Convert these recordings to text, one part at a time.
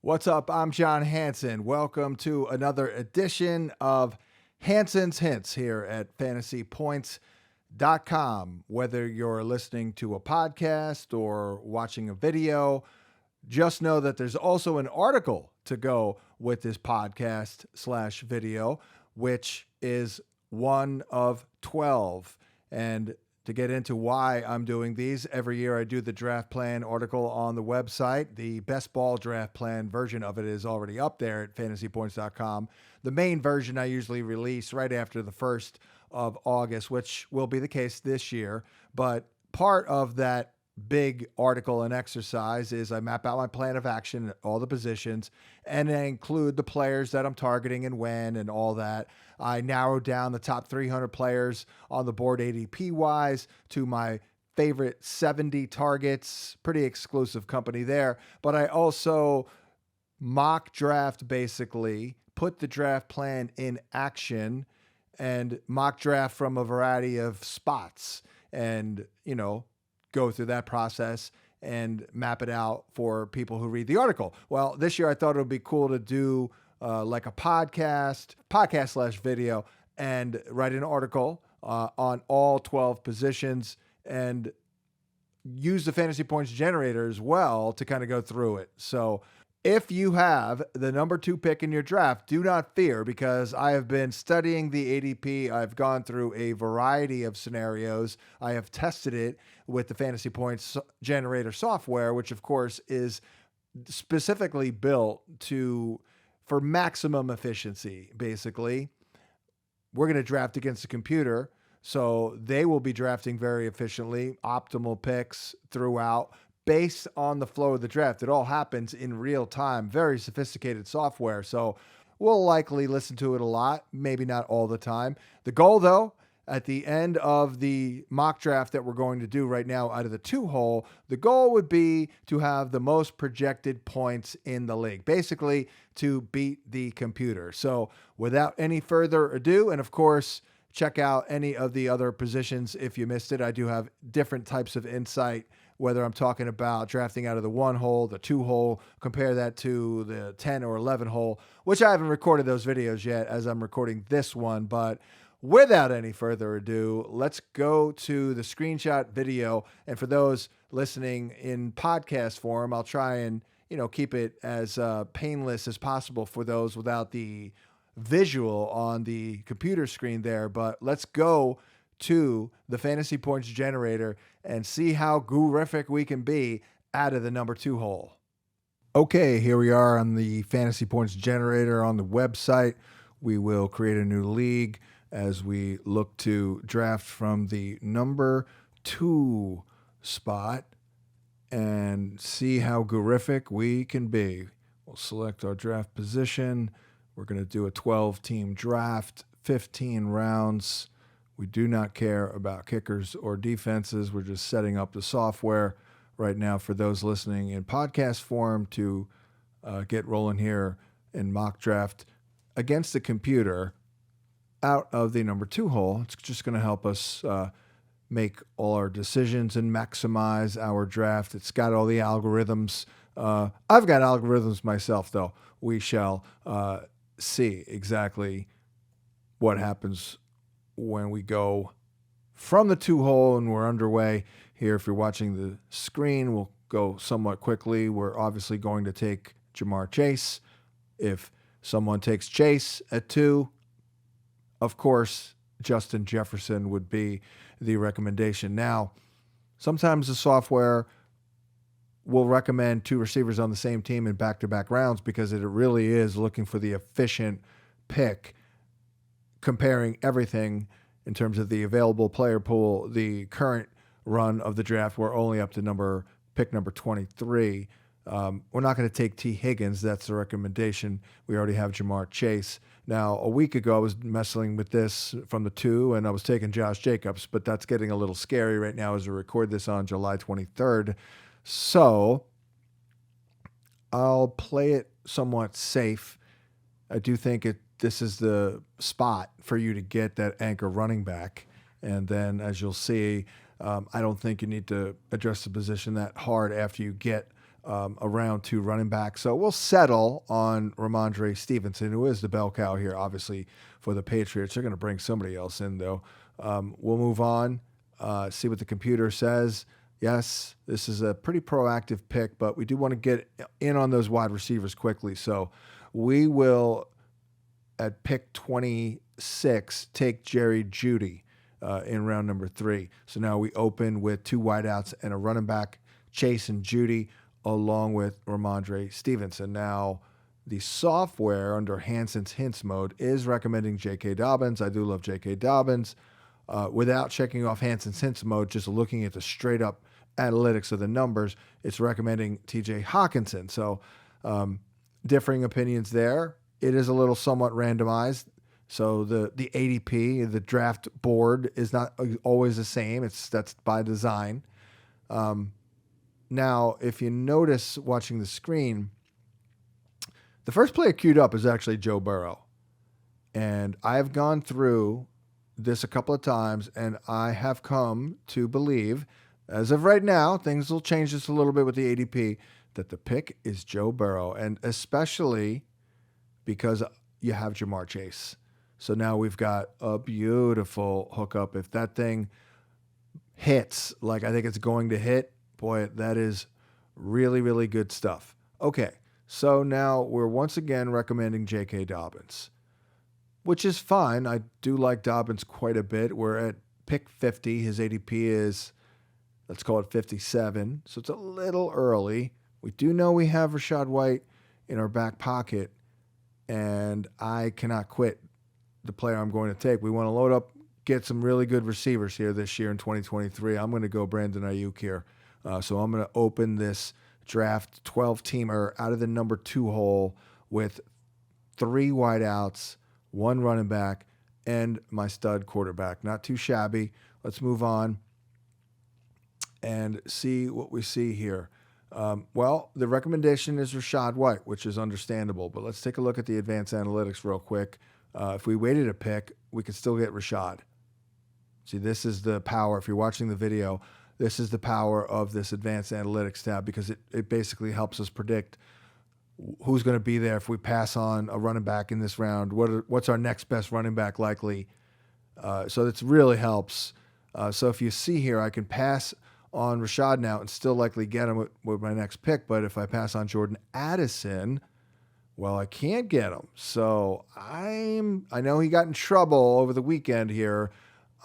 What's up? I'm John Hansen. Welcome to another edition of Hansen's Hints here at fantasypoints.com. Whether you're listening to a podcast or watching a video, just know that there's also an article to go with this podcast/video, which is one of 12. And to get into why I'm doing these, every year I do the draft plan article on the website. The best ball draft plan version of it is already up there at fantasypoints.com. The main version I usually release right after the 1st of August, which will be the case this year. But part of that big article and exercise is I map out my plan of action at all the positions, and I include the players that I'm targeting and when and all that. I narrow down the top 300 players on the board ADP wise to my favorite 70 targets. Pretty exclusive company there. But I also mock draft, basically put the draft plan in action and mock draft from a variety of spots, and go through that process and map it out for people who read the article. Well, this year I thought it would be cool to do like a podcast/video, and write an article on all 12 positions and use the fantasy points generator as well to kind of go through it. So if you have the number 2 pick in your draft, do not fear, because I have been studying the ADP. I've gone through a variety of scenarios. I have tested it with the fantasy points generator software, which of course is specifically built for maximum efficiency. Basically, we're going to draft against the computer, so they will be drafting very efficiently, optimal picks throughout, based on the flow of the draft. It all happens in real time, very sophisticated software. So we'll likely listen to it a lot, maybe not all the time. The goal, though, at the end of the mock draft that we're going to do right now out of the 2-hole, the goal would be to have the most projected points in the league, basically to beat the computer. So without any further ado, and of course, check out any of the other positions if you missed it. I do have different types of insight, whether I'm talking about drafting out of the 1-hole, the 2-hole, compare that to the 10 or 11-hole, which I haven't recorded those videos yet as I'm recording this one. But without any further ado, let's go to the screenshot video. And for those listening in podcast form, I'll try and keep it as painless as possible for those without the visual on the computer screen there. But let's go to the fantasy points generator and see how gurific we can be out of the number 2 hole. Okay, here we are on the fantasy points generator on the website. We will create a new league as we look to draft from the number 2 spot and see how gurific we can be. We'll select our draft position. We're going to do a 12-team draft, 15 rounds. We do not care about kickers or defenses. We're just setting up the software right now for those listening in podcast form to get rolling here in mock draft against the computer out of the number 2 hole. It's just going to help us make all our decisions and maximize our draft. It's got all the algorithms. I've got algorithms myself, though. We shall see exactly what happens when we go from the 2 hole and we're underway here. If you're watching the screen, we'll go somewhat quickly. We're obviously going to take Jamar Chase. If someone takes Chase at 2, of course, Justin Jefferson would be the recommendation. Now, sometimes the software will recommend 2 receivers on the same team in back-to-back rounds because it really is looking for the efficient pick, comparing everything in terms of the available player pool. The current run of the draft, we're only up to pick number 23. We're not going to take T. Higgins. That's the recommendation. We already have Jamar Chase. Now, a week ago, I was messing with this from the 2, and I was taking Josh Jacobs, but that's getting a little scary right now as we record this on July 23rd. So I'll play it somewhat safe. I do think this is the spot for you to get that anchor running back. And then, as you'll see, I don't think you need to address the position that hard after you get a round 2 running back. So we'll settle on Ramondre Stevenson, who is the bell cow here, obviously, for the Patriots. They're going to bring somebody else in, though. We'll move on, see what the computer says. Yes, this is a pretty proactive pick, but we do want to get in on those wide receivers quickly. So we will, at pick 26, take Jerry Jeudy in round number 3. So now we open with 2 wideouts and a running back, Chase and Jeudy, along with Ramondre Stevenson. Now, the software under Hansen's hints mode is recommending J.K. Dobbins. I do love J.K. Dobbins. Without checking off Hansen's hints mode, just looking at the straight up analytics of the numbers, it's recommending T.J. Hawkinson. So differing opinions there. It is a little somewhat randomized. So the ADP, the draft board, is not always the same. That's by design. Now, if you notice watching the screen, the first player queued up is actually Joe Burrow. And I've gone through this a couple of times, and I have come to believe, as of right now, things will change just a little bit with the ADP, that the pick is Joe Burrow, and especially because you have Jamar Chase. So now we've got a beautiful hookup. If that thing hits like I think it's going to hit, boy, that is really, really good stuff. Okay, so now we're once again recommending J.K. Dobbins, which is fine. I do like Dobbins quite a bit. We're at pick 50. His ADP is, let's call it 57. So it's a little early. We do know we have Rachaad White in our back pocket, and I cannot quit the player I'm going to take. We want to load up, get some really good receivers here this year in 2023. I'm going to go Brandon Ayuk here. So I'm going to open this draft 12-teamer out of the number 2 hole with 3 wideouts, 1 running back, and my stud quarterback. Not too shabby. Let's move on and see what we see here. Well, the recommendation is Rachaad White, which is understandable, but let's take a look at the advanced analytics real quick. If we waited a pick, we could still get Rachaad. See, this is the power. If you're watching the video, this is the power of this advanced analytics tab, because it basically helps us predict who's going to be there if we pass on a running back in this round. What's our next best running back likely? So it really helps. So if you see here, I can pass on Rachaad now and still likely get him with my next pick. But if I pass on Jordan Addison, well, I can't get him. So I know he got in trouble over the weekend here.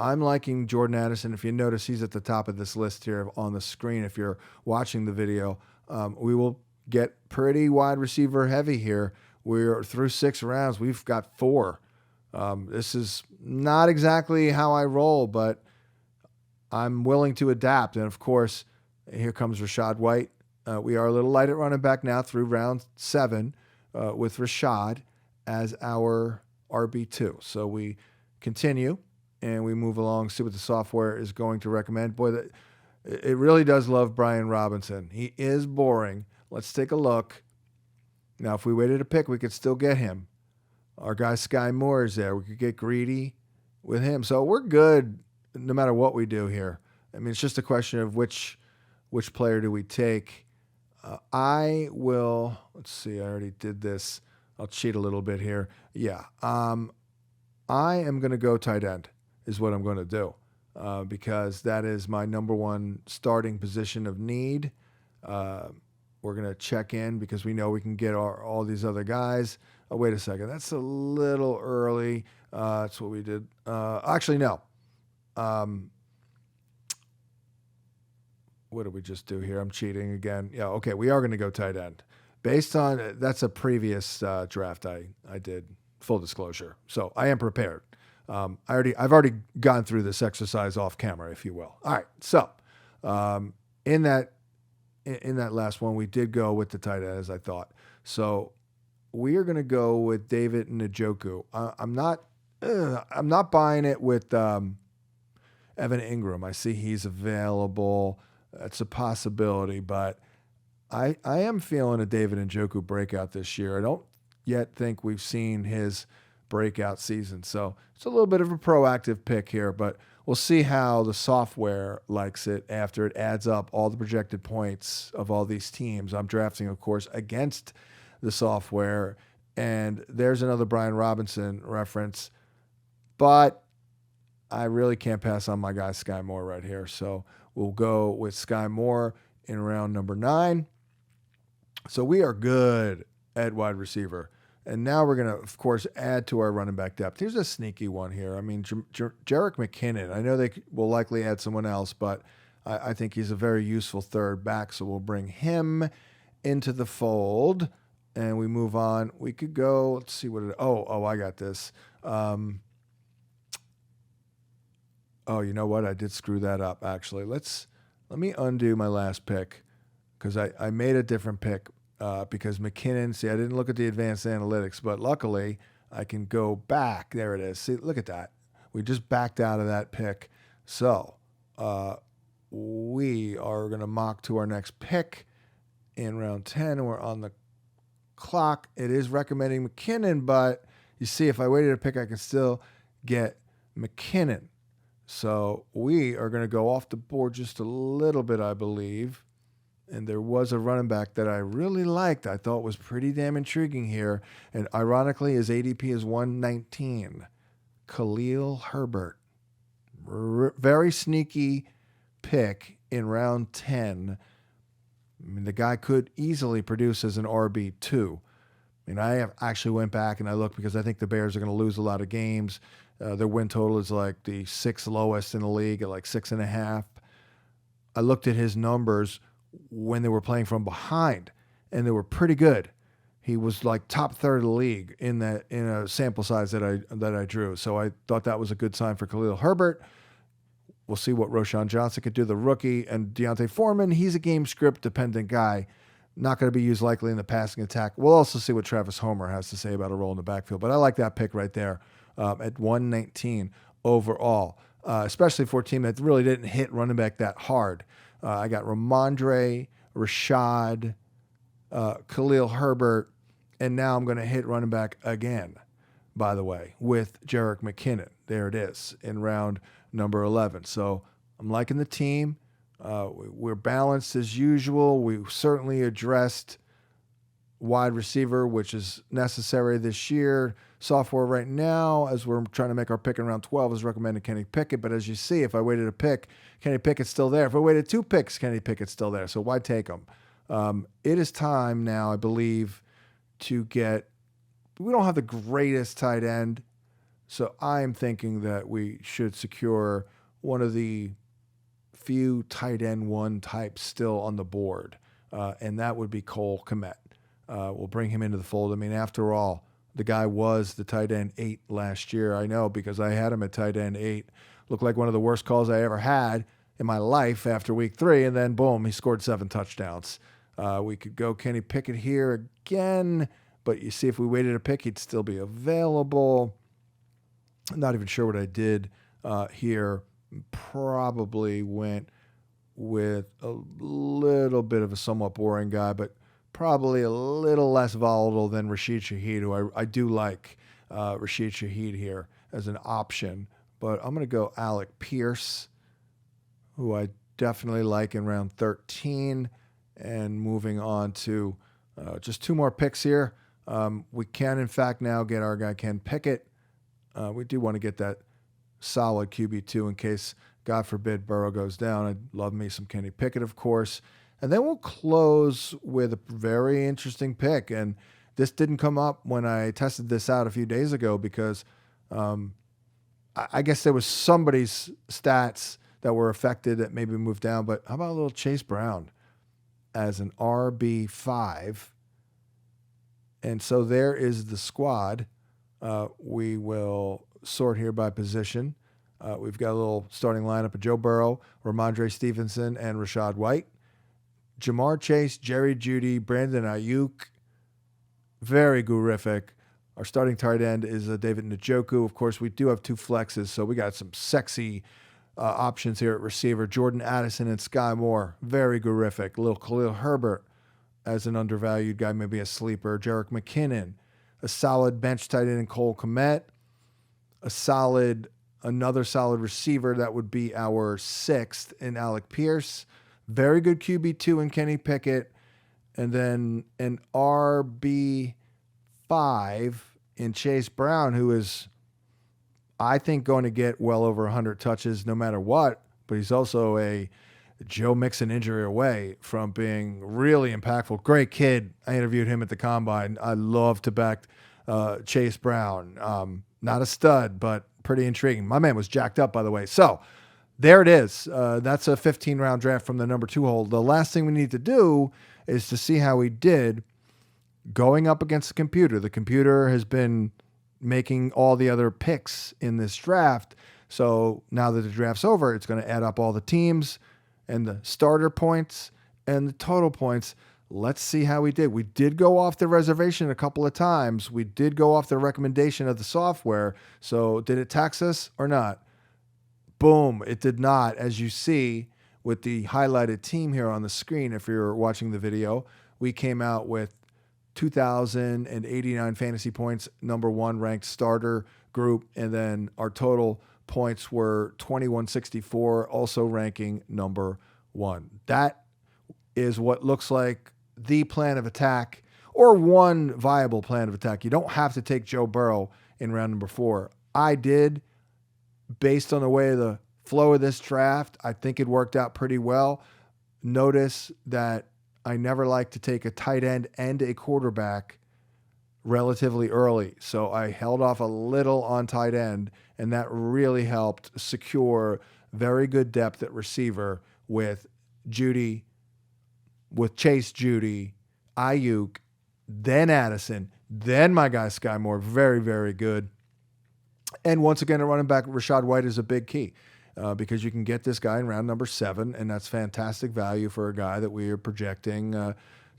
I'm liking Jordan Addison. If you notice, he's at the top of this list here on the screen. If you're watching the video, we will get pretty wide receiver heavy here. We're through 6 rounds. We've got 4. This is not exactly how I roll, but I'm willing to adapt. And of course, here comes Rachaad White. We are a little light at running back now through round 7 with Rachaad as our RB2. So we continue and we move along, see what the software is going to recommend. Boy, it really does love Brian Robinson. He is boring. Let's take a look. Now, if we waited a pick, we could still get him. Our guy Sky Moore is there. We could get greedy with him. So we're good no matter what we do here. I mean, it's just a question of which player do we take. I will, let's see, I already did this. I'll cheat a little bit here. Yeah. I am going to go tight end is what I'm going to do because that is my number 1 starting position of need. We're going to check in because we know we can get all these other guys. Oh, wait a second. That's a little early. That's what we did. Actually, no. What did we just do here? I'm cheating again. Yeah, okay. We are going to go tight end. Based on, that's a previous draft I did, full disclosure. So I am prepared. I've already gone through this exercise off camera, if you will. All right. So in that last one, we did go with the tight end, as I thought. So we are going to go with David Njoku. I'm not buying it with Evan Ingram. I see he's available. That's a possibility, but I am feeling a David Njoku breakout this year. I don't yet think we've seen his breakout season. So it's a little bit of a proactive pick here, but we'll see how the software likes it after it adds up all the projected points of all these teams. I'm drafting, of course, against the software. And there's another Brian Robinson reference. But I really can't pass on my guy Sky Moore right here. So we'll go with Sky Moore in round number 9. So we are good at wide receiver. And now we're going to, of course, add to our running back depth. Here's a sneaky one here. I mean, Jerick McKinnon. I know they will likely add someone else, but I think he's a very useful third back. So we'll bring him into the fold. And we move on. We could go, let's see what it, I got this. You know what? I did screw that up, actually. Let me undo my last pick because I made a different pick because McKinnon, see, I didn't look at the advanced analytics, but luckily I can go back. There it is. See, look at that. We just backed out of that pick. So we are going to mock to our next pick in round 10, and we're on the clock. It is recommending McKinnon, but you see, if I waited a pick, I can still get McKinnon. So we are going to go off the board just a little bit, I believe. And there was a running back that I really liked. I thought was pretty damn intriguing here. And ironically, his ADP is 119. Khalil Herbert. Very sneaky pick in round 10. I mean, the guy could easily produce as an RB2. I mean, I have actually went back and I looked because I think the Bears are going to lose a lot of games. Their win total is like the 6th lowest in the league at like 6.5. I looked at his numbers when they were playing from behind, and they were pretty good. He was like top third of the league in a sample size that I drew. So I thought that was a good sign for Khalil Herbert. We'll see what Roshan Johnson could do, the rookie, and Deontay Foreman. He's a game script dependent guy. Not going to be used likely in the passing attack. We'll also see what Travis Homer has to say about a role in the backfield. But I like that pick right there at 119 overall, especially for a team that really didn't hit running back that hard. I got Ramondre, Rashad, Khalil Herbert, and now I'm going to hit running back again, by the way, with Jerick McKinnon. There it is in round number 11. So I'm liking the team. We're balanced as usual. We certainly addressed wide receiver, which is necessary this year. Software right now, as we're trying to make our pick in round 12, is recommending Kenny Pickett. But as you see, if I waited a pick, Kenny Pickett's still there. If I waited 2 picks, Kenny Pickett's still there. So why take him? It is time now, I believe, to get... We don't have the greatest tight end, so I'm thinking that we should secure one of the few tight end 1 types still on the board, and that would be Cole Kmet. We'll bring him into the fold. I mean, after all, the guy was the tight end 8 last year. I know because I had him at tight end 8. Looked like one of the worst calls I ever had in my life after week 3, and then boom, he scored 7 touchdowns. We could go Kenny Pickett here again, but you see if we waited a pick, he'd still be available. I'm not even sure what I did here. Probably went with a little bit of a somewhat boring guy, but probably a little less volatile than Rashid Shaheed, who I do like Rashid Shaheed here as an option. But I'm going to go Alec Pierce, who I definitely like in round 13. And moving on to just 2 more picks here. We can, in fact, now get our guy Ken Pickett. We do want to get that solid QB2 in case, God forbid, Burrow goes down. I'd love me some Kenny Pickett, of course. And then we'll close with a very interesting pick. And this didn't come up when I tested this out a few days ago because I guess there was somebody's stats that were affected that maybe moved down. But how about a little Chase Brown as an RB5? And so there is the squad. We will sort here by position. We've got a little starting lineup of Joe Burrow, Ramondre Stevenson, and Rachaad White. Jamar Chase, Jerry Jeudy, Brandon Ayuk. Very gurific. Our starting tight end is David Njoku. Of course, we do have 2 flexes, so we got some sexy options here at receiver. Jordan Addison and Sky Moore. Very gurific. Little Khalil Herbert as an undervalued guy, maybe a sleeper. Jerick McKinnon. A solid bench tight end in Cole Kmet. A solid another solid receiver. That would be our 6th in Alec Pierce. Very good QB2 in Kenny Pickett. And then an RB5 in Chase Brown, who is, I think, going to get well over 100 touches no matter what. But he's also a Joe Mixon injury away from being really impactful. Great kid. I interviewed him at the Combine. I love to back Chase Brown. Not a stud, but pretty intriguing. My man was jacked up, by the way. So there it is. That's a 15-round draft from the number 2 hole. The last thing we need to do is to see how he did going up against the computer. The computer has been making all the other picks in this draft. So now that the draft's over, it's going to add up all the teams and the starter points and the total points. Let's see how we did. We did go off the reservation a couple of times. We did go off the recommendation of the software. So did it tax us or not? Boom, it did not. As you see with the highlighted team here on the screen, if you're watching the video, we came out with 2,089 fantasy points, number 1 ranked starter group. And then our total points were 2,164, also ranking number 1. That is what looks like the plan of attack, or one viable plan of attack. You don't have to take Joe Burrow in round number 4. I did, based on the way the flow of this draft. I think it worked out pretty well. Notice that I never like to take a tight end and a quarterback relatively early. So I held off a little on tight end, and that really helped secure very good depth at receiver with Judy, with Chase, Judy, Ayuk, then Addison, then my guy Sky Moore. Very, very good. And once again, a running back, Rachaad White, is a big key because you can get this guy in round number 7, and that's fantastic value for a guy that we are projecting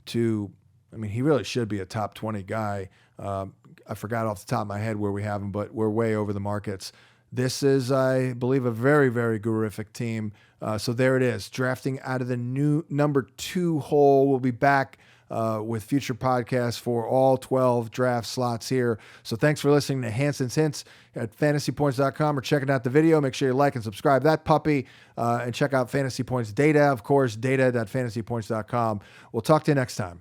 to. I mean, he really should be a top 20 guy. I forgot off the top of my head where we have him, but we're way over the markets. This is, I believe, a very, very gurific team. So there it is, drafting out of the new number 2 hole. We'll be back with future podcasts for all 12 draft slots here. So thanks for listening to Hansen's Hints at fantasypoints.com, or checking out the video. Make sure you like and subscribe that puppy, and check out Fantasy Points data, of course, data.fantasypoints.com. We'll talk to you next time.